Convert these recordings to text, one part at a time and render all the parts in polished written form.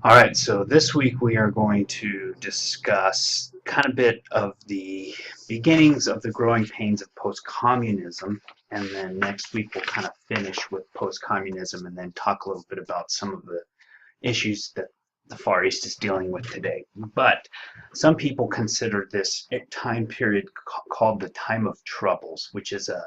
All right, so this week we are going to discuss kind of bit of the beginnings of the growing pains of post-communism, and then next week we'll kind of finish with post-communism and then talk a little bit about some of the issues that the Far East is dealing with today. But some people consider this time period called the Time of Troubles, which is a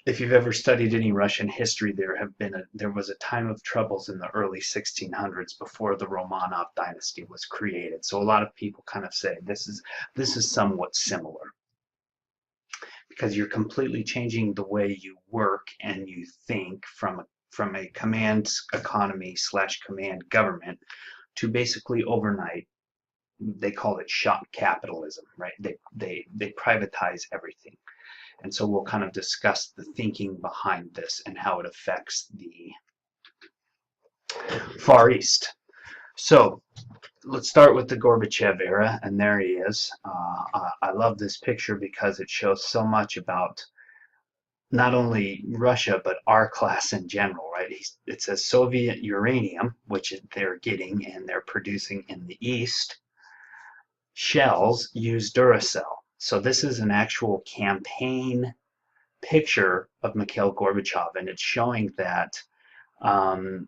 if you've ever studied any Russian history, there was a time of troubles in the early 1600s before the Romanov dynasty was created. So a lot of people kind of say this is somewhat similar because you're completely changing the way you work and you think from a command economy slash command government to basically overnight. They call it shock capitalism, right? They privatize everything. And so we'll kind of discuss the thinking behind this and how it affects the Far East. So let's start with the Gorbachev era, and there he is. I love this picture because it shows so much about not only Russia, but our class in general, right? It says Soviet uranium, which they're getting and they're producing in the East. Shells use Duracell. So this is an actual campaign picture of Mikhail Gorbachev, and it's showing that um,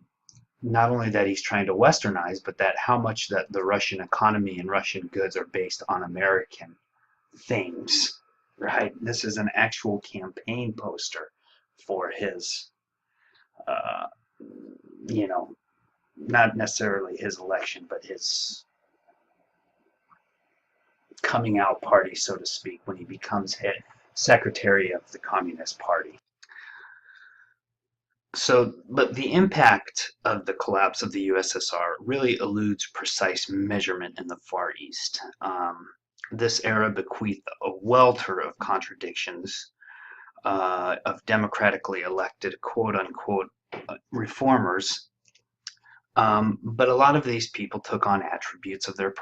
not only that he's trying to westernize, but that how much that the Russian economy and Russian goods are based on American things, right? This is an actual campaign poster for his, uh, you know, not necessarily his election, but his coming out party, so to speak, when he becomes head secretary of the Communist Party. So, but the impact of the collapse of the USSR really eludes precise measurement in the Far East. This era bequeathed a welter of contradictions of democratically elected quote unquote reformers. But a lot of these people took on attributes of their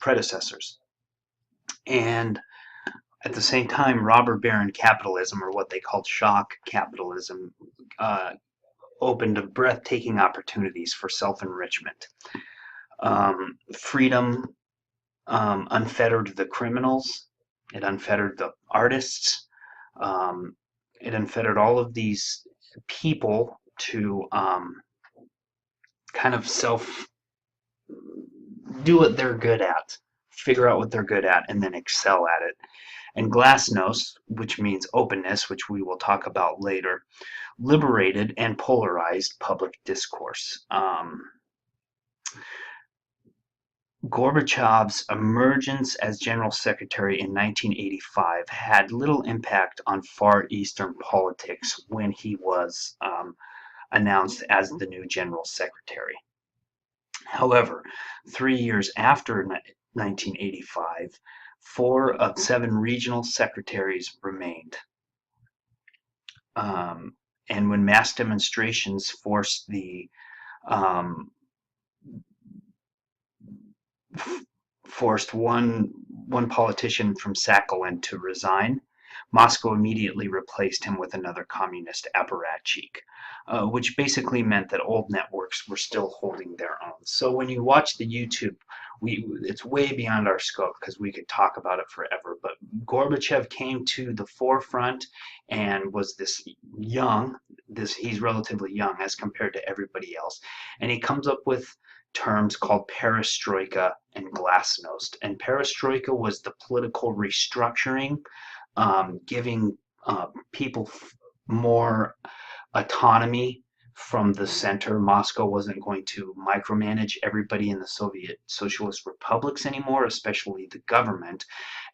predecessors. And at the same time, robber baron capitalism, or what they called shock capitalism, uh, opened breathtaking opportunities for self-enrichment. Freedom unfettered the criminals, it unfettered the artists, it unfettered all of these people to kind of do what they're good at, figure out what they're good at, and then excel at it. And glasnost, which means openness, which we will talk about later, liberated and polarized public discourse. Gorbachev's emergence as General Secretary in 1985 had little impact on Far Eastern politics when he was announced as the new General Secretary. However, 3 years after 1985, 4 of 7 regional secretaries remained. And when mass demonstrations um, forced one politician from Sakhalin to resign, Moscow immediately replaced him with another communist apparatchik, which basically meant that old networks were still holding their own. So when you watch the YouTube, it's way beyond our scope because we could talk about it forever. But Gorbachev came to the forefront and was he's relatively young as compared to everybody else, and he comes up with terms called perestroika and glasnost. And perestroika was the political restructuring, giving people more autonomy from the center. Moscow wasn't going to micromanage everybody in the Soviet Socialist republics anymore, especially the government.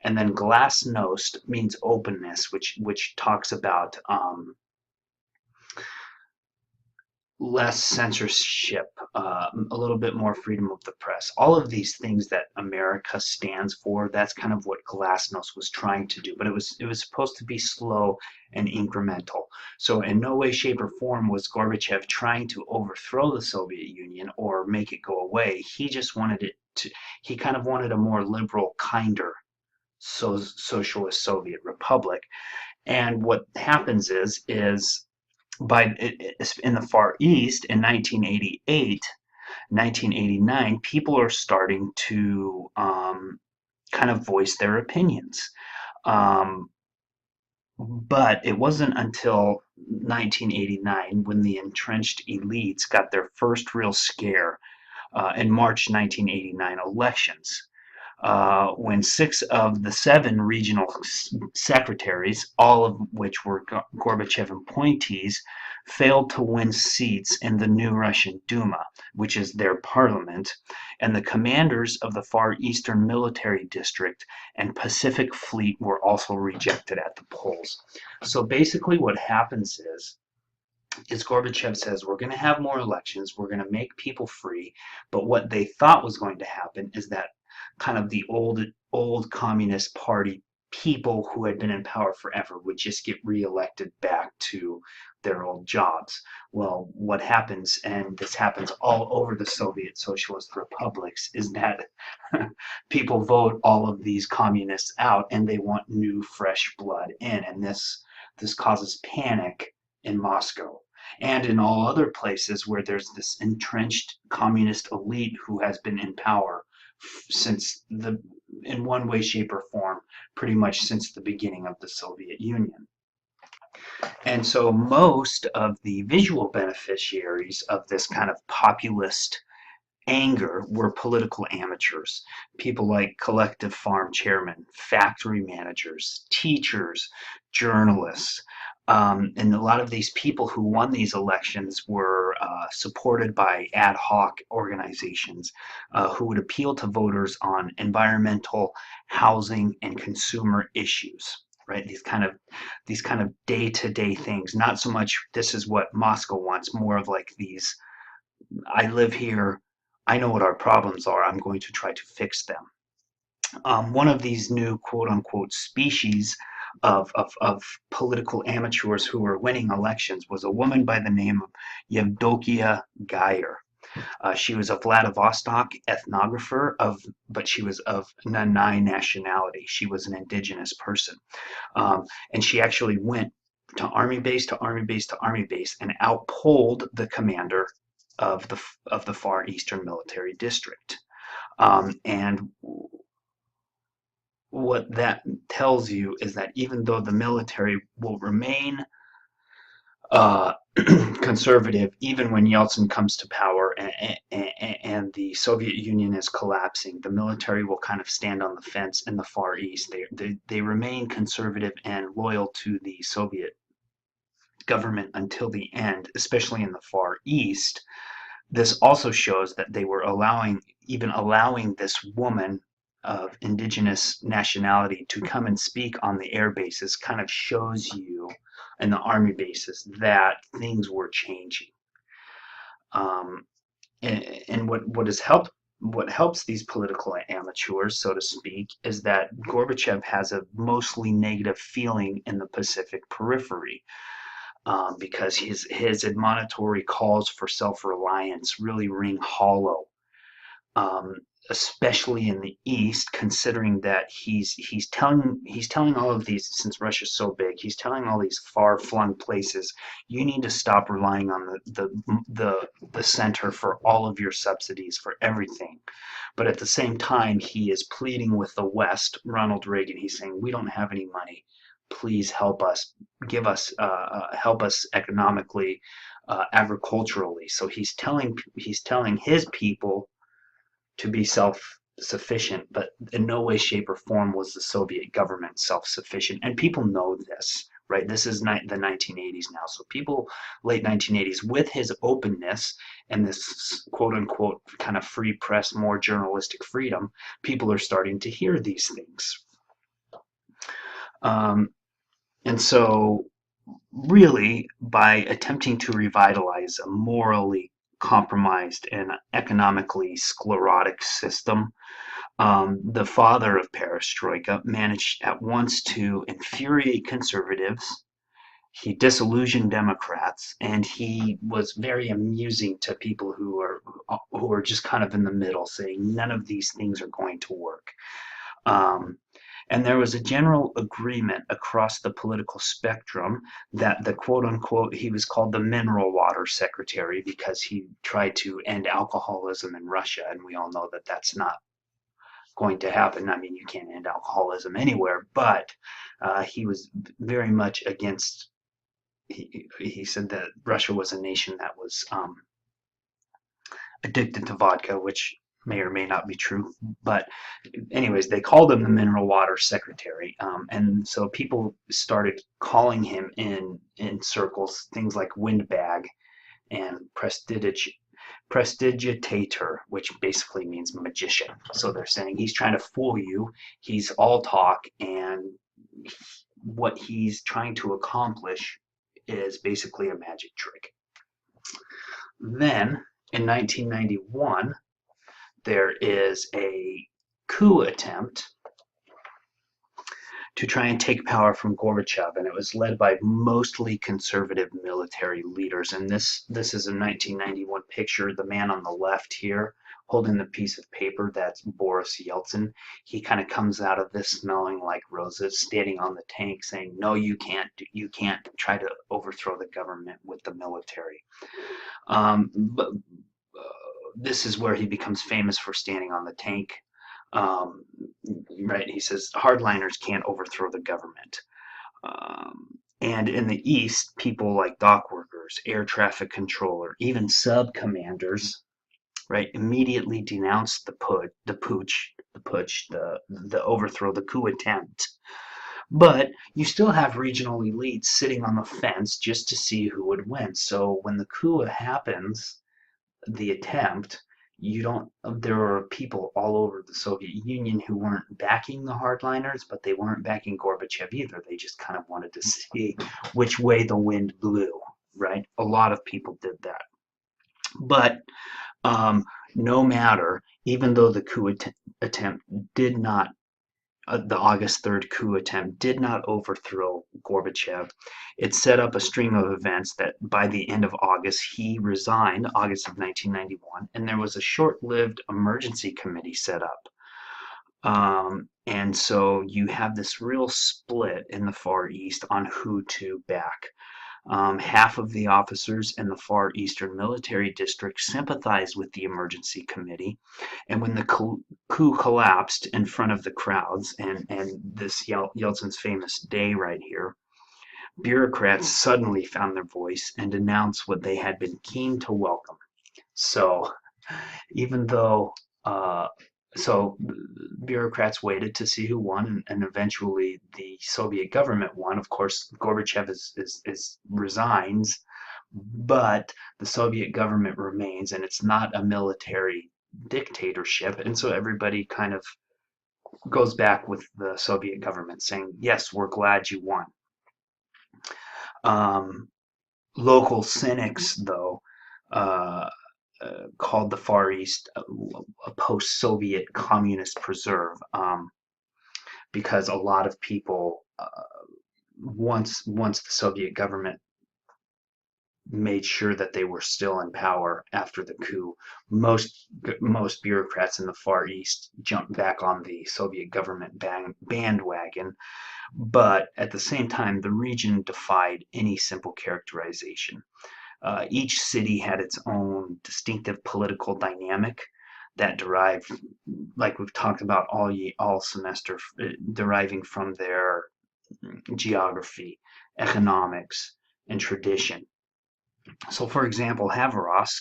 And then glasnost means openness, which talks about less censorship, a little bit more freedom of the press. All of these things that America stands for, that's kind of what Glasnost was trying to do. But it was supposed to be slow and incremental. So in no way, shape, or form was Gorbachev trying to overthrow the Soviet Union or make it go away. He just wanted it to. He kind of wanted a more liberal, kinder socialist Soviet republic. And what happens is in the Far East in 1988, 1989, people are starting to kind of voice their opinions. Um, but it wasn't until 1989 when the entrenched elites got their first real scare in March 1989 elections, when 6 of the 7 regional secretaries, all of which were Gorbachev appointees, failed to win seats in the new Russian Duma, which is their parliament, and the commanders of the Far Eastern Military District and Pacific Fleet were also rejected at the polls. So basically what happens is Gorbachev says, we're going to have more elections, we're going to make people free, but what they thought was going to happen is that kind of the old Communist Party people who had been in power forever would just get reelected back to their old jobs. Well, what happens, and this happens all over the Soviet Socialist republics, is that people vote all of these communists out and they want new fresh blood in, and this causes panic in Moscow and in all other places where there's this entrenched communist elite who has been in power since in one way, shape, or form, pretty much since the beginning of the Soviet Union. And so most of the visual beneficiaries of this kind of populist anger were political amateurs, people like collective farm chairmen, factory managers, teachers, journalists. And a lot of these people who won these elections were supported by ad hoc organizations who would appeal to voters on environmental, housing, and consumer issues. Right, these kind of day-to-day things. Not so much this is what Moscow wants, more of like these. I live here. I know what our problems are. I'm going to try to fix them. One of these new quote unquote species of political amateurs who were winning elections was a woman by the name of Yevdokia Geyer. She was a Vladivostok ethnographer but she was of Nanai nationality. She was an indigenous person, and she actually went to army base to army base to army base and outpolled the commander of the Far Eastern Military District. And what that tells you is that even though the military will remain uh, conservative, even when Yeltsin comes to power and the Soviet Union is collapsing, the military will kind of stand on the fence in the Far East. They remain conservative and loyal to the Soviet government until the end, especially in the Far East. This also shows that they were allowing this woman of indigenous nationality to come and speak on the air bases kind of shows you, and the army bases, that things were changing. Um, and what helps these political amateurs, so to speak, is that Gorbachev has a mostly negative feeling in the Pacific periphery, because his admonitory calls for self-reliance really ring hollow, um, especially in the East, considering that he's telling all of these, since Russia's so big, he's telling all these far-flung places, you need to stop relying on the center for all of your subsidies for everything. But at the same time, he is pleading with the West, Ronald Reagan. He's saying, we don't have any money. Please help us, help us economically, agriculturally. So he's telling his people to be self-sufficient, but in no way, shape, or form was the Soviet government self-sufficient. And people know this, right? This is the 1980s now. So people, late 1980s, with his openness and this quote unquote kind of free press, more journalistic freedom, people are starting to hear these things. And so really, by attempting to revitalize a morally compromised and economically sclerotic system, the father of perestroika managed at once to infuriate conservatives. He disillusioned Democrats, and he was very amusing to people who are just kind of in the middle, saying none of these things are going to work. Um, And there was a general agreement across the political spectrum that the quote unquote, he was called the mineral water secretary because he tried to end alcoholism in Russia. And we all know that that's not going to happen. I mean, you can't end alcoholism anywhere, but he was very much against. He said that Russia was a nation that was addicted to vodka, which may or may not be true. But anyways, they called him the mineral water secretary, and so people started calling him in circles things like windbag and prestidigitator, which basically means magician. So they're saying he's trying to fool you. He's all talk, and what he's trying to accomplish is basically a magic trick. Then in 1991, there is a coup attempt to try and take power from Gorbachev, and it was led by mostly conservative military leaders. And this is a 1991 picture. The man on the left here holding the piece of paper, that's Boris Yeltsin. He kind of comes out of this smelling like roses, standing on the tank saying, no, you can't try to overthrow the government with the military. But this is where he becomes famous for standing on the tank. Right, he says hardliners can't overthrow the government. And in the East, people like dock workers, air traffic controller, even sub commanders, right, immediately denounced the overthrow, the coup attempt. But you still have regional elites sitting on the fence just to see who would win. So when the coup happens, the attempt, there were people all over the Soviet Union who weren't backing the hardliners, but they weren't backing Gorbachev either. They just kind of wanted to see which way the wind blew, right? A lot of people did that. But no matter, even though the coup attempt did not, the August 3rd coup attempt did not overthrow Gorbachev, it set up a string of events that by the end of August, he resigned, August of 1991, and there was a short-lived emergency committee set up. And so you have this real split in the Far East on who to back. Half of the officers in the Far Eastern Military District sympathized with the emergency committee, and when the coup collapsed in front of the crowds, and this Yeltsin's famous day right here, bureaucrats suddenly found their voice and denounced what they had been keen to welcome. So even though so bureaucrats waited to see who won, and eventually the Soviet government won. Of course, Gorbachev resigns, but the Soviet government remains, and it's not a military dictatorship. And so everybody kind of goes back with the Soviet government saying, yes, we're glad you won. Local cynics, though, called the Far East a post-Soviet communist preserve, because a lot of people, once the Soviet government made sure that they were still in power after the coup, most bureaucrats in the Far East jumped back on the Soviet government bandwagon. But at the same time, the region defied any simple characterization. Each city had its own distinctive political dynamic that derived, like we've talked about all semester, deriving from their geography, economics, and tradition. So, for example, Khabarovsk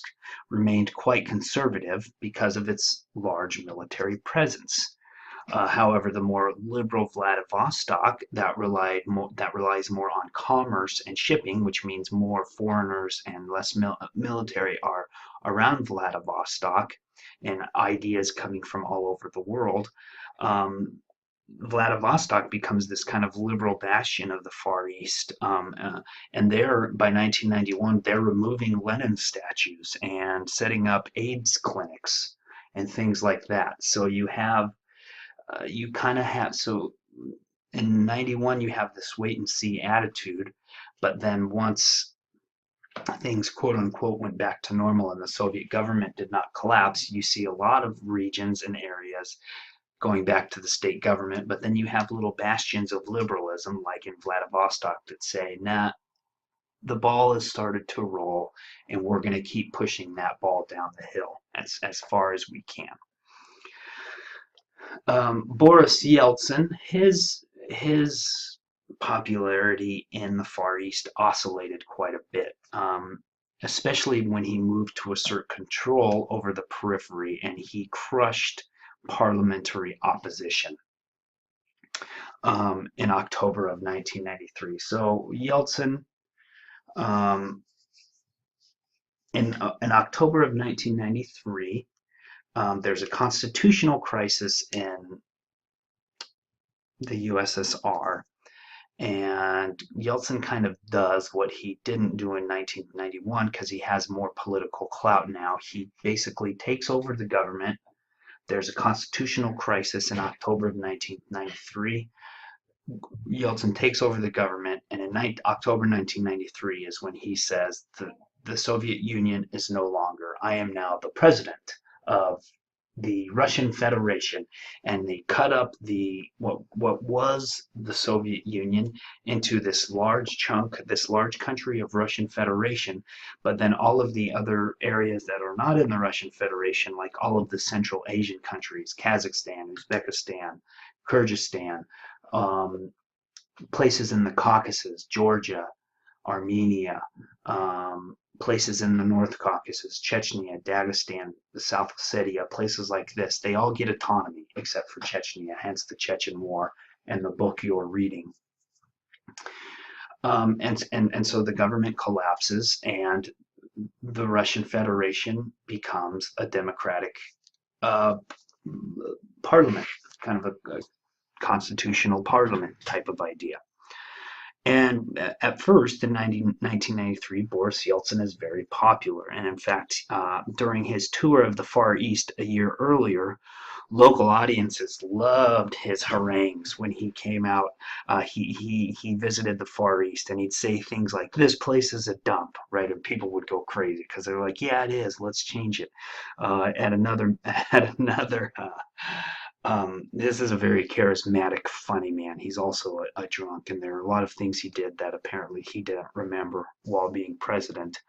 remained quite conservative because of its large military presence. However, the more liberal Vladivostok that relies more on commerce and shipping, which means more foreigners and less military are around Vladivostok, and ideas coming from all over the world. Vladivostok becomes this kind of liberal bastion of the Far East, and by 1991, they're removing Lenin statues and setting up AIDS clinics and things like that. So you kind of have, so in 91 you have this wait and see attitude, but then once things quote unquote went back to normal and the Soviet government did not collapse, you see a lot of regions and areas going back to the state government, but then you have little bastions of liberalism, like in Vladivostok, that say, nah, the ball has started to roll, and we're going to keep pushing that ball down the hill as far as we can. Boris Yeltsin, his popularity in the Far East oscillated quite a bit, especially when he moved to assert control over the periphery and he crushed parliamentary opposition in October of 1993. So Yeltsin, in October of 1993, there's a constitutional crisis in the USSR, and Yeltsin kind of does what he didn't do in 1991 because he has more political clout now. He basically takes over the government. There's a constitutional crisis in October of 1993. Yeltsin takes over the government, and in October 1993 is when he says the Soviet Union is no longer. I am now the president of the Russian Federation, and they cut up what was the Soviet Union into this large chunk, this large country of Russian Federation, but then all of the other areas that are not in the Russian Federation, like all of the Central Asian countries, Kazakhstan, Uzbekistan, Kyrgyzstan, places in the Caucasus, Georgia, Armenia, places in the North Caucasus, Chechnya, Dagestan, the South Ossetia, places like this, they all get autonomy except for Chechnya, hence the Chechen War and the book you're reading. And so the government collapses, and the Russian Federation becomes a democratic parliament, kind of a constitutional parliament type of idea. And at first, in 1993, Boris Yeltsin is very popular. And in fact, during his tour of the Far East a year earlier, local audiences loved his harangues when he came out. He visited the Far East, and he'd say things like, "This place is a dump," right? And people would go crazy because they're like, "Yeah, it is. Let's change it." This is a very charismatic, funny man. He's also a drunk, and there are a lot of things he did that apparently he didn't remember while being president.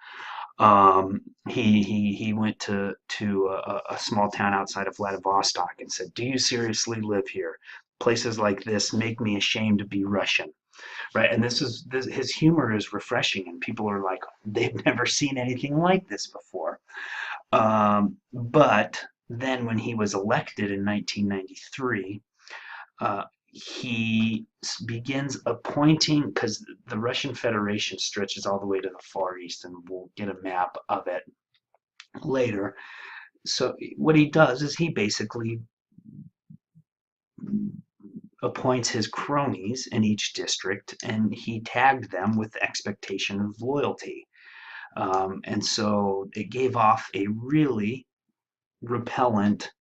He went to a small town outside of Vladivostok and said, "Do you seriously live here? Places like this make me ashamed to be Russian." Right, and his humor is refreshing, and people are like, they've never seen anything like this before. But then when he was elected in 1993, he begins appointing, because the Russian Federation stretches all the way to the Far East, and we'll get a map of it later. So what he does is he basically appoints his cronies in each district, and he tagged them with the expectation of loyalty. And so it gave off a really repellent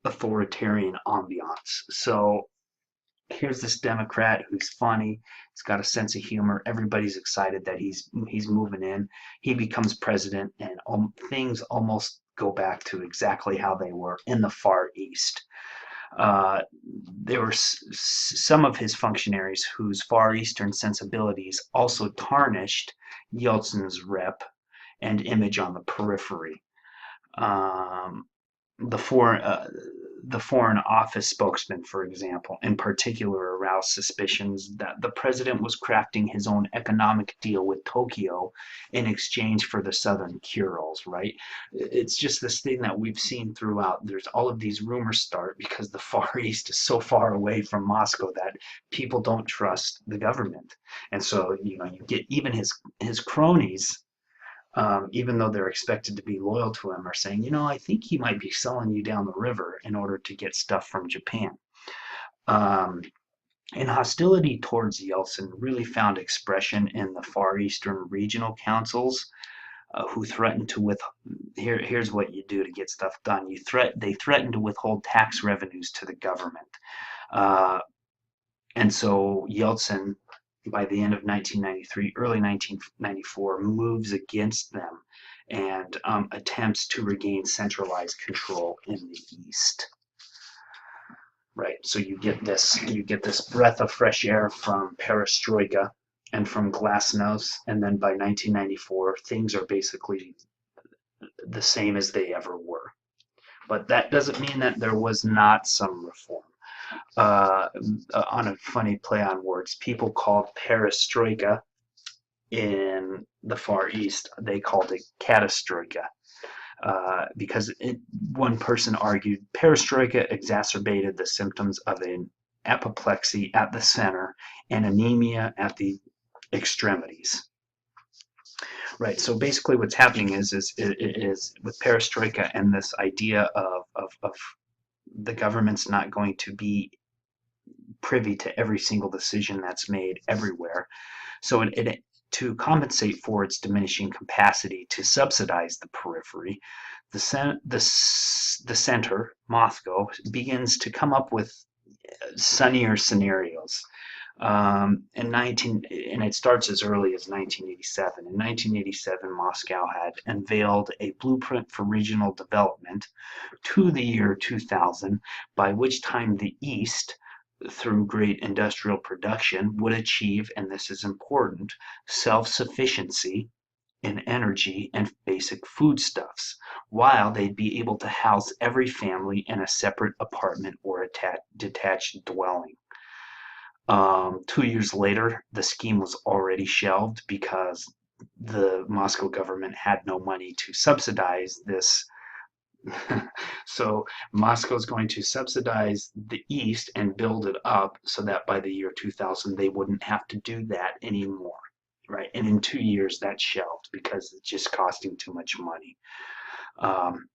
authoritarian ambiance. So here's this Democrat who's funny, he's got a sense of humor, everybody's excited that he's moving in. He becomes president, and things almost go back to exactly how they were in the Far East. There were some of his functionaries whose Far Eastern sensibilities also tarnished Yeltsin's rep and image on the periphery. The Foreign Office spokesman, for example, in particular aroused suspicions that the president was crafting his own economic deal with Tokyo in exchange for the Southern Kurils, right? It's just this thing that we've seen throughout. There's all of these rumors start because the Far East is so far away from Moscow that people don't trust the government. And so, you get even his cronies, even though they're expected to be loyal to him, are saying, I think he might be selling you down the river in order to get stuff from Japan. And hostility towards Yeltsin really found expression in the Far Eastern regional councils, who threatened to here's what you do to get stuff done. They threatened to withhold tax revenues to the government. And so Yeltsin, by the end of 1993, early 1994, moves against them and attempts to regain centralized control in the East. right? So you get this breath of fresh air from perestroika and from glasnost, and then by 1994, things are basically the same as they ever were. But that doesn't mean that there was not some reform. Uh, on a funny play on words, people called perestroika in the Far East, they called it katastroika. Because one person argued perestroika exacerbated the symptoms of an apoplexy at the center and anemia at the extremities. Right. So basically, what's happening is with perestroika and this idea of the government's not going to be privy to every single decision that's made everywhere. So to compensate for its diminishing capacity to subsidize the periphery, the center, Moscow, begins to come up with sunnier scenarios. And it starts as early as 1987. In 1987, Moscow had unveiled a blueprint for regional development to the year 2000, by which time the East, through great industrial production, would achieve, and this is important, self-sufficiency in energy and basic foodstuffs, while they'd be able to house every family in a separate apartment or a detached dwelling. 2 years later, the scheme was already shelved because the Moscow government had no money to subsidize this. So Moscow is going to subsidize the East and build it up so that by the year 2000 they wouldn't have to do that anymore, right? And in 2 years that's shelved because it's just costing too much money. Um,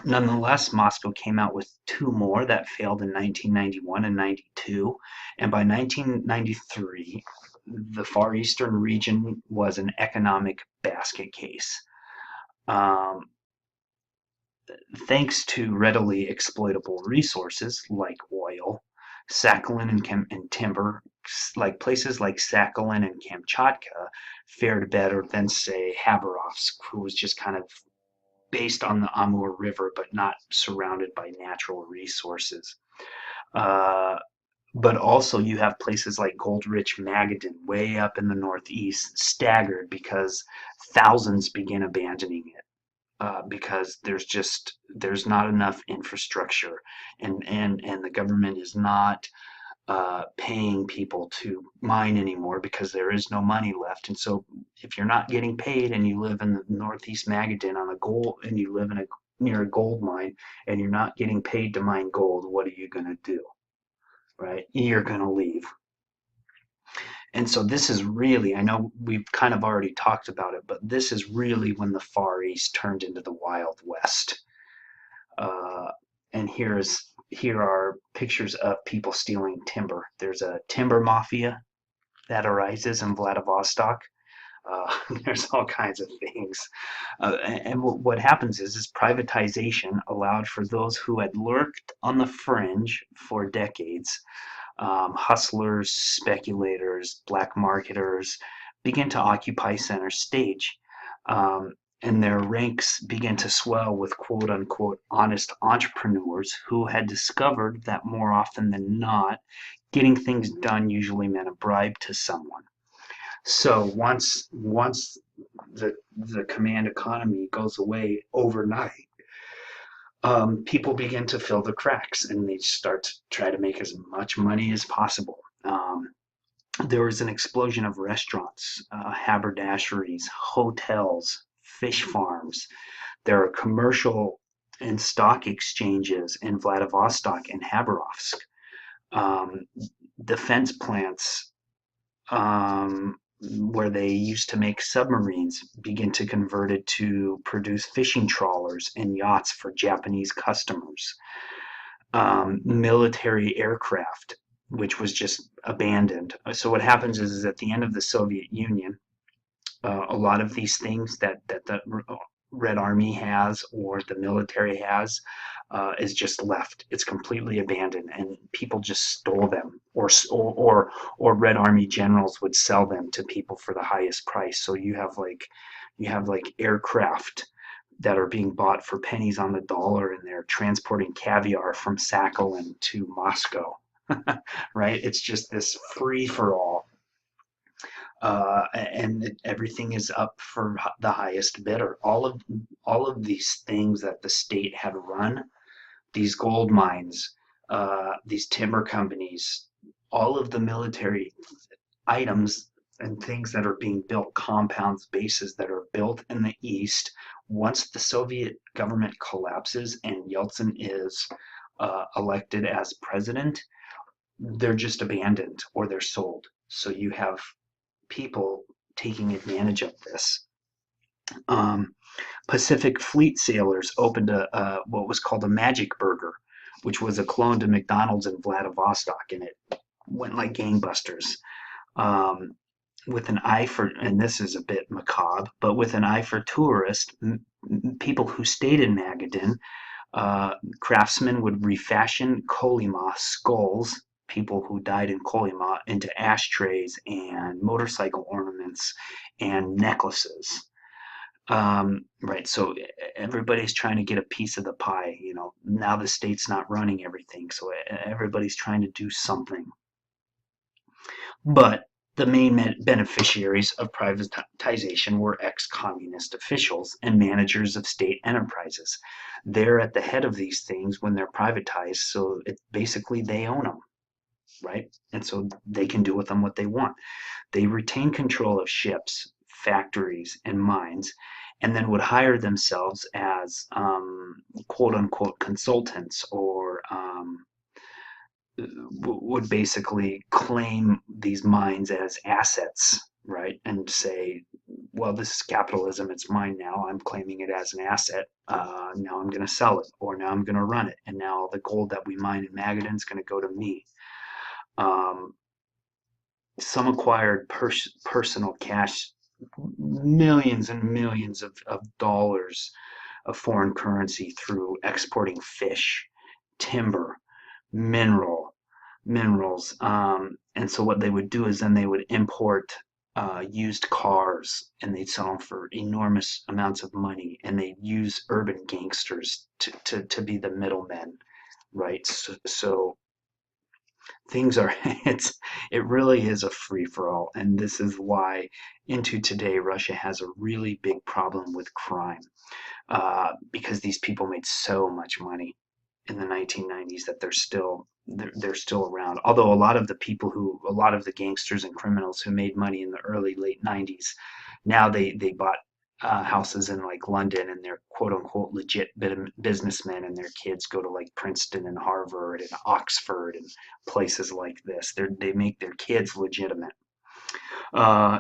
Nonetheless, Moscow came out with two more that failed in 1991 and 92, and by 1993, the Far Eastern region was an economic basket case. Um, Thanks to readily exploitable resources like oil, Sakhalin and timber, like places like Sakhalin and Kamchatka fared better than, say, Khabarovsk, who was just kind of based on the Amur River but not surrounded by natural resources. Uh, but also you have places like gold-rich Magadan way up in the northeast staggered because thousands begin abandoning it. Because there's not enough infrastructure, and the government is not paying people to mine anymore because there is no money left. And so if you're not getting paid and you live in the northeast Magadan on a gold, and you live near a gold mine, and you're not getting paid to mine gold, what are you going to do? Right? You're going to leave. And so this is really, I know we've kind of already talked about it, but this is really when the Far East turned into the Wild West. Uh, and here are pictures of people stealing timber. There's a timber mafia that arises in Vladivostok. There's all kinds of things. And what happens is privatization allowed for those who had lurked on the fringe for decades, hustlers, speculators, black marketers, begin to occupy center stage. And their ranks began to swell with quote unquote honest entrepreneurs who had discovered that more often than not, getting things done usually meant a bribe to someone. So once the command economy goes away overnight, people begin to fill the cracks and they start to try to make as much money as possible. There was an explosion of restaurants, haberdasheries, hotels, fish farms. There are commercial and stock exchanges in Vladivostok and Khabarovsk. Um, Defense plants, where they used to make submarines, begin to convert it to produce fishing trawlers and yachts for Japanese customers. Military aircraft, which was just abandoned. So what happens is at the end of the Soviet Union, a lot of these things that the Red Army has or the military has is just left. It's completely abandoned, and people just stole them, or Red Army generals would sell them to people for the highest price. So you have like aircraft that are being bought for pennies on the dollar, and they're transporting caviar from Sakhalin to Moscow, right? It's just this free for all, and everything is up for the highest bidder. All of these things that the state had run, these gold mines, these timber companies, all of the military items and things that are being built, compounds, bases that are built in the East, once the Soviet government collapses and Yeltsin is elected as president, they're just abandoned or they're sold. So you have people taking advantage of this. Um, Pacific Fleet sailors opened what was called a Magic Burger, which was a clone to McDonald's in Vladivostok, and it went like gangbusters. Um, with an eye for, and this is a bit macabre, but with an eye for tourists, people who stayed in Magadan, craftsmen would refashion Kolyma skulls, people who died in Kolyma, into ashtrays and motorcycle ornaments and necklaces. Right, so everybody's trying to get a piece of the pie. Now the state's not running everything, so everybody's trying to do something. But the main beneficiaries of privatization were ex-communist officials and managers of state enterprises. They're at the head of these things when they're privatized, so basically they own them, right? And so they can do with them what they want. They retain control of ships, factories, and mines, and then would hire themselves as quote unquote consultants, or would basically claim these mines as assets, right? And say, well, this is capitalism, it's mine now, I'm claiming it as an asset. Now I'm going to sell it, or now I'm going to run it, and now the gold that we mine in Magadan is going to go to me. Some acquired personal cash, millions and millions of dollars of foreign currency through exporting fish, timber, minerals. And so what they would do is then they would import used cars, and they'd sell them for enormous amounts of money, and they'd use urban gangsters to be the middlemen, right? So things are it really is a free-for-all, and this is why into today Russia has a really big problem with crime, because these people made so much money in the 1990s that they're still around. Although a lot of the gangsters and criminals who made money in the early late 90s, now they bought houses in like London, and they're quote unquote legit businessmen, and their kids go to like Princeton and Harvard and Oxford and places like this. They make their kids legitimate.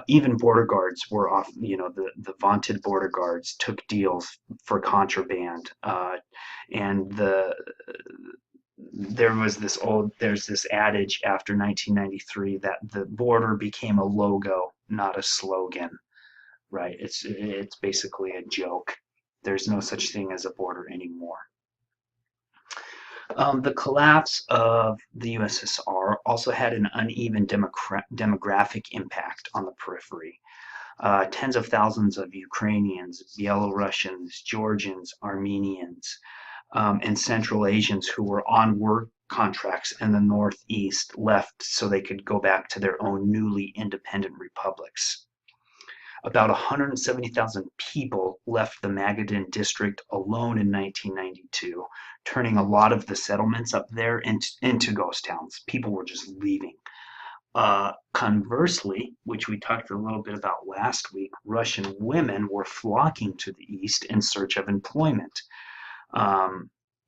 Even border guards were off. The vaunted border guards took deals for contraband, and there's this adage after 1993 that the border became a logo, not a slogan. Right? It's basically a joke. There's no such thing as a border anymore. The collapse of the USSR also had an uneven demographic impact on the periphery. Tens of thousands of Ukrainians, Belarusians, Georgians, Armenians, and Central Asians who were on work contracts in the Northeast left so they could go back to their own newly independent republics. About 170,000 people left the Magadan district alone in 1992, turning a lot of the settlements up there into ghost towns. People were just leaving. Conversely, which we talked a little bit about last week, Russian women were flocking to the east in search of employment.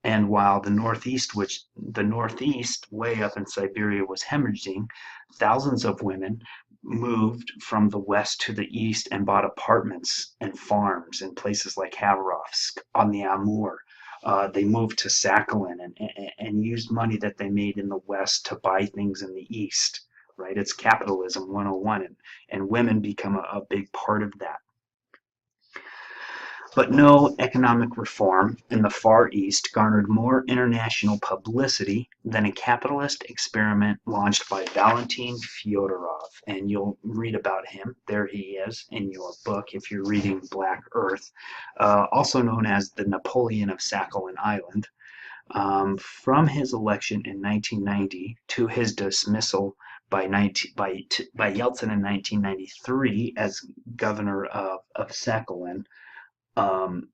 And while the Northeast way up in Siberia was hemorrhaging, thousands of women moved from the west to the east and bought apartments and farms in places like Khabarovsk on the Amur. They moved to Sakhalin and used money that they made in the west to buy things in the east. Right? It's capitalism 101, and women become a big part of that. But no economic reform in the Far East garnered more international publicity than a capitalist experiment launched by Valentin Fyodorov. And you'll read about him. There he is in your book if you're reading Black Earth, also known as the Napoleon of Sakhalin Island. From his election in 1990 to his dismissal by Yeltsin in 1993 as governor of Sakhalin, um,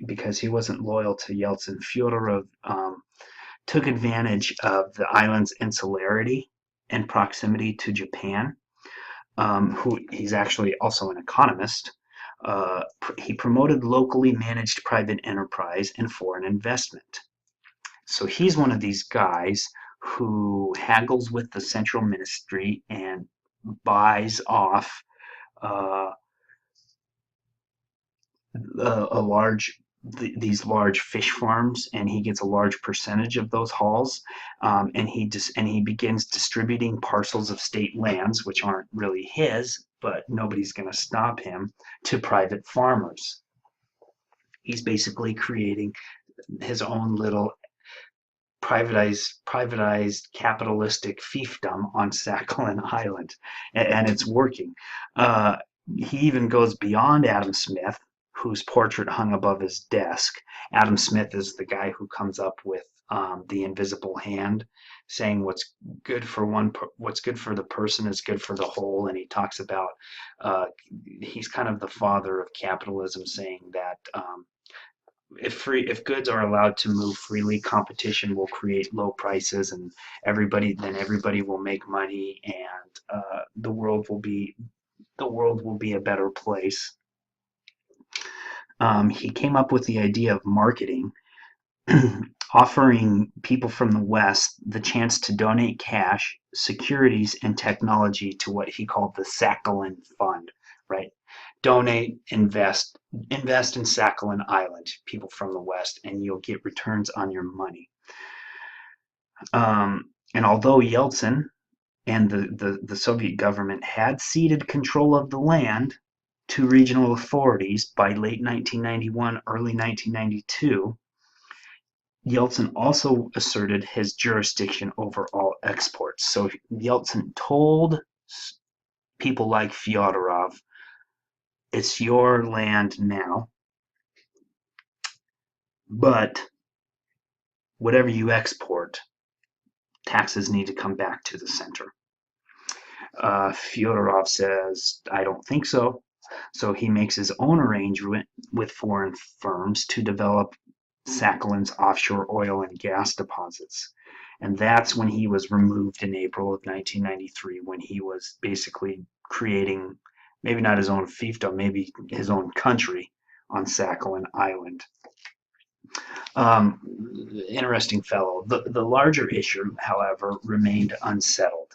because he wasn't loyal to Yeltsin, Fyodorov took advantage of the island's insularity and proximity to Japan. Who he's actually also an economist. He promoted locally managed private enterprise and foreign investment. So he's one of these guys who haggles with the central ministry and buys off uh, a large these large fish farms, and he gets a large percentage of those hauls, and he begins distributing parcels of state lands, which aren't really his, but nobody's going to stop him, to private farmers. He's basically creating his own little privatized capitalistic fiefdom on Sakhalin Island, and it's working. He even goes beyond Adam Smith, whose portrait hung above his desk. Adam Smith is the guy who comes up with the invisible hand, saying what's good for the person is good for the whole, and he talks about he's kind of the father of capitalism, saying that if goods are allowed to move freely, competition will create low prices, and everybody will make money, and the world will be a better place. He came up with the idea of marketing, offering people from the West the chance to donate cash, securities, and technology to what he called the Sakhalin Fund, right? Donate, invest in Sakhalin Island, people from the West, and you'll get returns on your money. And although Yeltsin and the Soviet government had ceded control of the land to regional authorities by late 1991, early 1992, Yeltsin also asserted his jurisdiction over all exports. So Yeltsin told people like Fyodorov, it's your land now, but whatever you export, taxes need to come back to the center. Fyodorov says, I don't think so. So he makes his own arrangement with foreign firms to develop Sakhalin's offshore oil and gas deposits. And that's when he was removed in April of 1993, when he was basically creating, maybe not his own fiefdom, maybe his own country on Sakhalin Island. Interesting fellow. The larger issue, however, remained unsettled.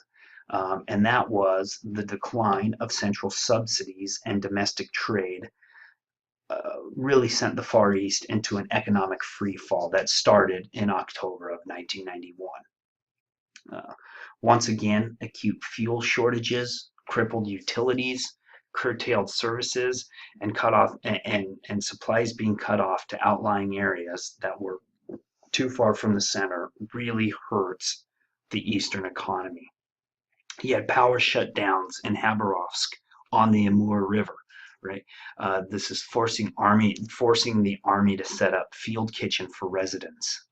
And that was the decline of central subsidies and domestic trade really sent the Far East into an economic free fall that started in October of 1991. Once again, acute fuel shortages, crippled utilities, curtailed services, and cut off and supplies being cut off to outlying areas that were too far from the center really hurts the eastern economy. He had power shutdowns in Khabarovsk on the Amur River, right? This is forcing the army to set up field kitchen for residents.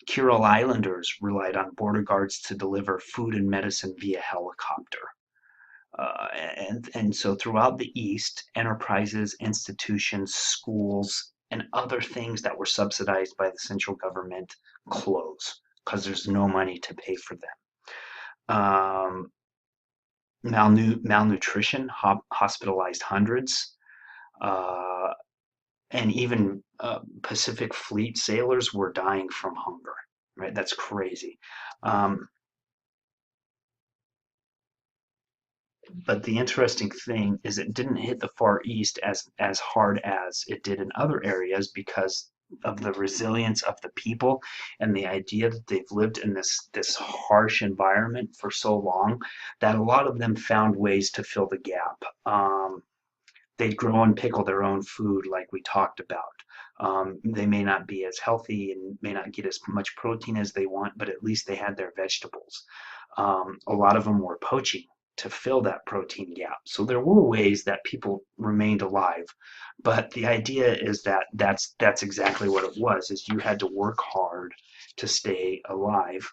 Kuril Islanders relied on border guards to deliver food and medicine via helicopter. And so throughout the East, enterprises, institutions, schools, and other things that were subsidized by the central government close because there's no money to pay for them. Malnutrition hospitalized hundreds, and even Pacific Fleet sailors were dying from hunger. Right, that's crazy. But the interesting thing is it didn't hit the Far East as hard as it did in other areas because of the resilience of the people and the idea that they've lived in this harsh environment for so long that a lot of them found ways to fill the gap. They'd grow and pickle their own food like we talked about. They may not be as healthy and may not get as much protein as they want, but at least they had their vegetables. A lot of them were poaching to fill that protein gap. So there were ways that people remained alive, but the idea is that that's exactly what it was, is you had to work hard to stay alive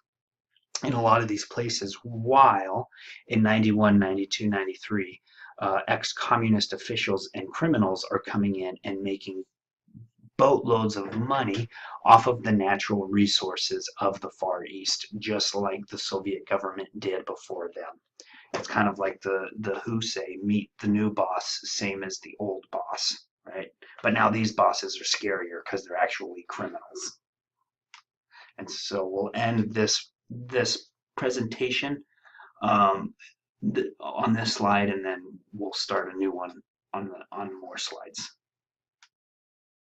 in a lot of these places, while in 91, 92, 93, ex-communist officials and criminals are coming in and making boatloads of money off of the natural resources of the Far East, just like the Soviet government did before them. It's kind of like the Who say, meet the new boss, same as the old boss, right? But now these bosses are scarier because they're actually criminals. And so we'll end this presentation on this slide, and then we'll start a new one on more slides.